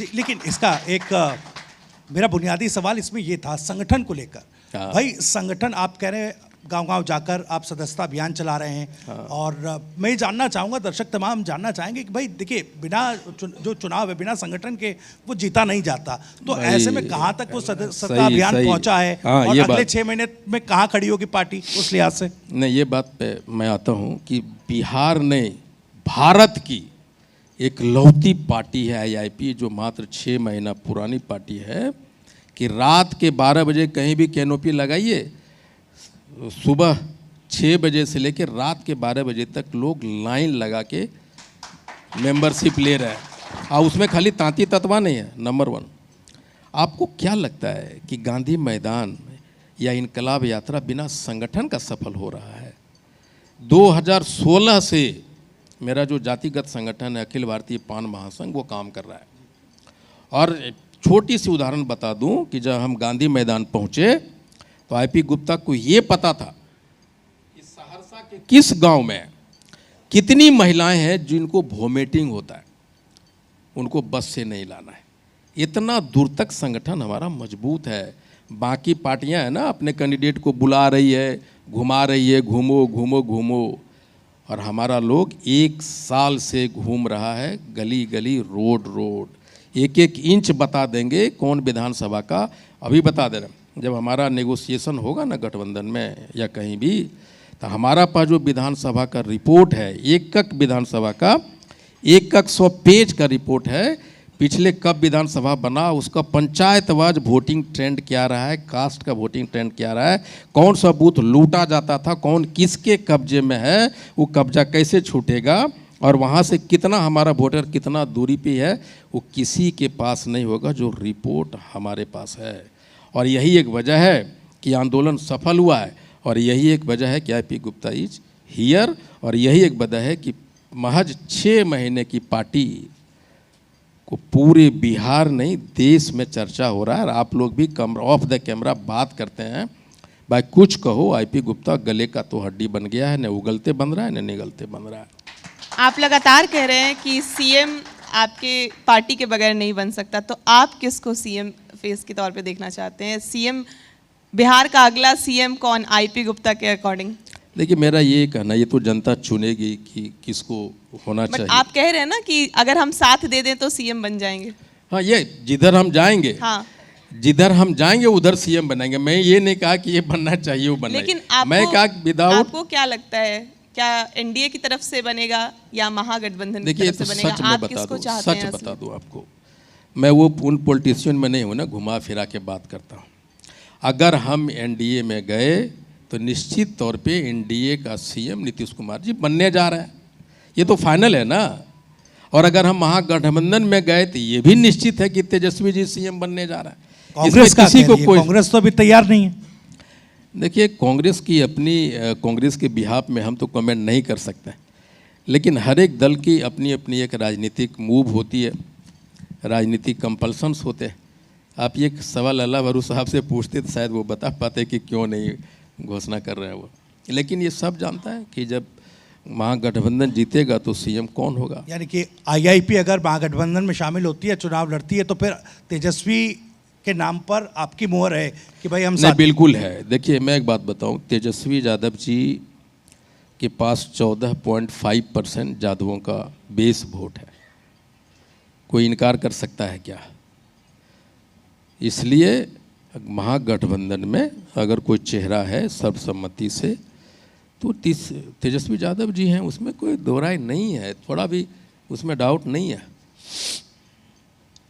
जी, लेकिन इसका एक मेरा बुनियादी सवाल इसमें ये था संगठन को लेकर। भाई संगठन आप कह रहे हैं गांव-गांव जाकर आप सदस्यता अभियान चला रहे हैं, और मैं जानना चाहूँगा, दर्शक तमाम जानना चाहेंगे कि भाई देखिए बिना जो चुनाव है बिना संगठन के वो जीता नहीं जाता, तो ऐसे में कहाँ तक वो सदस्यता अभियान पहुँचा है और अगले 6 महीने में कहाँ खड़ी होगी पार्टी उस लिहाज से? नहीं, ये बात पे मैं आता हूँ कि बिहार ने भारत की एक लौती पार्टी है AIP, जो मात्र 6 महीना पुरानी पार्टी है, कि रात के 12 बजे कहीं भी कैनोपी लगाइए, सुबह 6 बजे से लेकर रात के 12 बजे तक लोग लाइन लगा के मेंबरशिप ले रहे हैं, और उसमें खाली तांती तत्वा नहीं है। नंबर 1, आपको क्या लगता है कि गांधी मैदान या इनकलाब यात्रा बिना संगठन का सफल हो रहा है? 2016 से मेरा जो जातिगत संगठन है अखिल भारतीय पान महासंघ, वो काम कर रहा है। और छोटी सी उदाहरण बता दूं कि जब हम गांधी मैदान पहुंचे तो IP गुप्ता को ये पता था कि सहरसा के किस गांव में कितनी महिलाएं हैं जिनको वोमिटिंग होता है, उनको बस से नहीं लाना है। इतना दूर तक संगठन हमारा मजबूत है। बाकी पार्टियां हैं ना, अपने कैंडिडेट को बुला रही है, घुमा रही है, घूमो घूमो घूमो, और हमारा लोग 1 साल से घूम रहा है, गली गली रोड रोड, एक एक इंच बता देंगे कौन विधानसभा का। अभी बता दे रहे हैं, जब हमारा नेगोशिएशन होगा ना गठबंधन में या कहीं भी, तो हमारा पास जो विधानसभा का रिपोर्ट है, एक विधानसभा का 100 पेज का रिपोर्ट है, पिछले कब विधानसभा बना, उसका पंचायतवार वोटिंग ट्रेंड क्या रहा है, कास्ट का वोटिंग ट्रेंड क्या रहा है, कौन सा बूथ लूटा जाता था, कौन किसके कब्जे में है, वो कब्जा कैसे छूटेगा, और वहाँ से कितना हमारा वोटर कितना दूरी पे है, वो किसी के पास नहीं होगा। जो रिपोर्ट हमारे पास है, और यही एक वजह है कि आंदोलन सफल हुआ है, और यही एक वजह है कि IP गुप्ता इज हियर, और यही एक वजह है कि महज 6 महीने की पार्टी को पूरे बिहार नहीं देश में चर्चा हो रहा है। और आप लोग भी ऑफ द कैमरा बात करते हैं, भाई कुछ कहो, IP गुप्ता गले का तो हड्डी बन गया है, न उगलते बन रहा है न निगलते बन रहा है। आप लगातार कह रहे हैं कि CM आपके पार्टी के बगैर नहीं बन सकता, तो आप किसको CM फेस के तौर पे देखना चाहते हैं? CM बिहार का अगला CM कौन IP गुप्ता के अकॉर्डिंग? देखिए, मेरा ये कहना, ये तो जनता चुनेगी कि किसको होना चाहिए। आप कह रहे हैं ना कि अगर हम साथ दे दें तो CM बन जाएंगे। हाँ, ये जिधर हम जाएंगे, हाँ, जिधर हम जाएंगे उधर CM बनेंगे। मैं ये नहीं कहा कि ये बनना चाहिए वो बनना, लेकिन मैं कहा विदाउट। आपको क्या लगता है, क्या NDA की तरफ से बनेगा या महागठबंधन की तरफ से बनेगा? आप किसको चाहते हैं? सच बता दूं आपको, मैं वो उन पॉलिटिशियन में नहीं हूँ ना, घुमा फिरा के बात करता हूँ। अगर हम NDA में गए तो निश्चित तौर पे NDA का CM नीतीश कुमार जी बनने जा रहा है, ये तो फाइनल है ना। और अगर हम महागठबंधन में गए तो ये भी निश्चित है कि तेजस्वी जी CM बनने जा रहा है। कांग्रेस का किसी को कोई, कांग्रेस तो अभी तैयार नहीं है। देखिए, कांग्रेस की अपनी, कांग्रेस के बिहाफ में हम तो कमेंट नहीं कर सकते, लेकिन हर एक दल की अपनी अपनी एक राजनीतिक मूव होती है, राजनीतिक कंपल्सन्स होते हैं। आप ये सवाल अल्लाह भरू साहब से पूछते तो शायद वो बता पाते कि क्यों नहीं घोषणा कर रहे हैं वो। लेकिन ये सब जानता है कि जब महागठबंधन जीतेगा तो CM कौन होगा। यानी कि AIP अगर महागठबंधन में शामिल होती है, चुनाव लड़ती है, तो फिर तेजस्वी के नाम पर आपकी मोहर है कि भाई हम नहीं, बिल्कुल है। देखिए, मैं एक बात बताऊं, तेजस्वी यादव जी के पास 14.5% यादवों का बेस वोट है। कोई इनकार कर सकता है क्या? इसलिए महागठबंधन में अगर कोई चेहरा है सर्वसम्मति से तो तेजस्वी यादव जी हैं, उसमें कोई दो राय नहीं है, थोड़ा भी उसमें डाउट नहीं है।